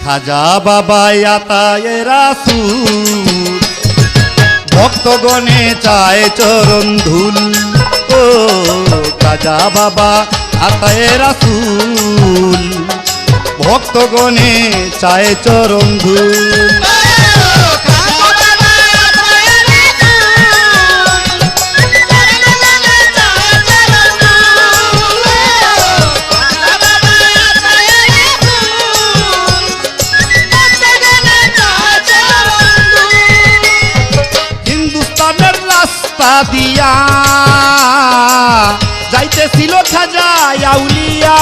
খাজা বাবা আতায়ে রাসূল ভক্তগণে চায় চরণ ধুল ও খাজা বাবা আতায়ে রাসূল ভক্তগণে চায় চরণ ধুল দিয়া যাইতেছিল খাজা আউলিয়া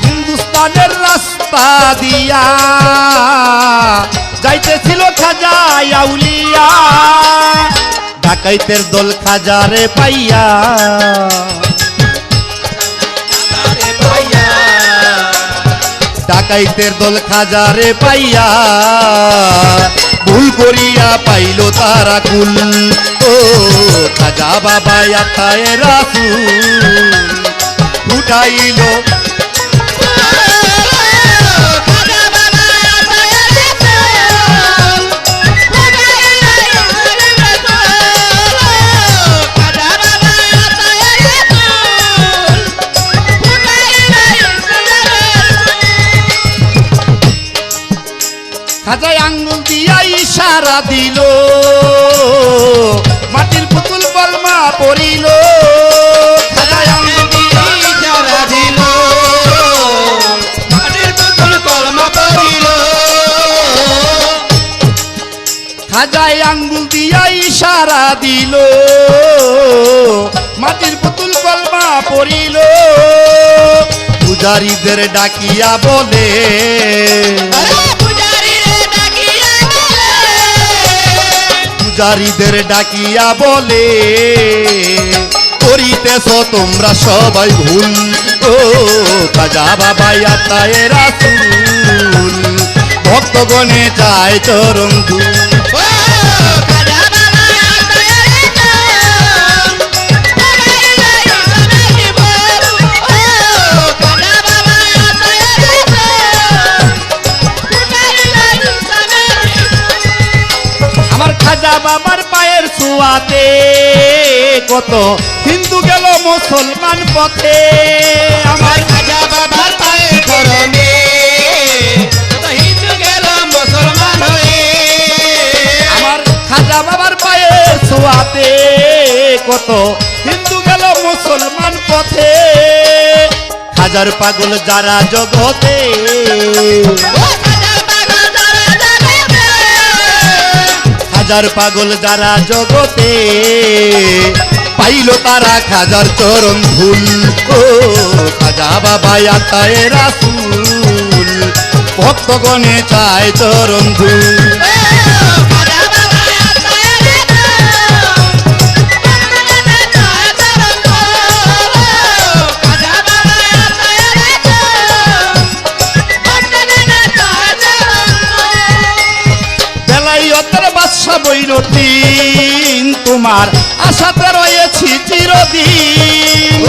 হিন্দুস্তানের রাস্তা দিয়া যাইতেছিল খাজা আউলিয়া ডাকাইতের দল খাজারে পাইয়া ডাকাইতের দল খাজারে পাইয়া ভুল করিয়া পাইল তারা কুল ও খাজা বাবা আতায়ে রাসূল উঠাইল খাজায় আঙ্গুল দিয়া ইশারা দিল মাটির পুতুল কলমা পড়িল খাজায় আঙ্গুল দিয়া ইশারা দিল মাটির পুতুল কলমা পড়িল খাজায় আঙ্গুল দিয়া ইশারা দিল মাটির পুতুল কলমা পড়িল পূজারীদের ডাকিয়া বলে পূজারীদের ডাকিয়া বলে করিতেছ তোমরা সবাই ভুল ও খাজা বাবা আতায়ে রাসূল ভক্তগণে চায় চরণ ধুল খাজা বাবার পায়ের ছোঁয়াতে কত হিন্দু গেল মুসলমান পথে আমার খাজা বাবার পায়ের ধরনে কত হিন্দু গেল মুসলমান হয়ে আমার খাজা বাবার পায়ের ছোঁয়াতে কত হিন্দু গেল মুসলমান পথে খাজার পাগল যারা জগতে খাজার পাগল যারা জগতে পাইল তারা খাজার চরণ ধুল ও খাজা বাবা আতায়ে রাসূল ভক্তগণে চায় চরণ ধুল বৈরতিন তোমার আশাতে রয়েছি চিরদিন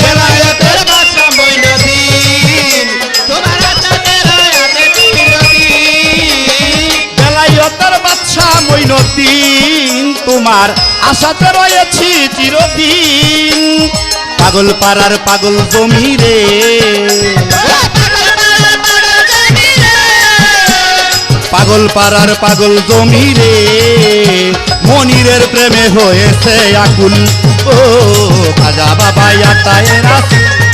বেলায়েতের বাদশা বৈরতিন তোমার আশাতে রয়েছি চিরদিন বেলায়েতের বাদশা বৈরতিন তোমার আশাতে রয়েছি চিরদিন পাগল পাড়ার পাগল জমিরে পাগল পাড়ার পাগল জমিরে মনিরের প্রেমে হয়েছে আকুল ও খাজা বাবা আতায়ে রাসূল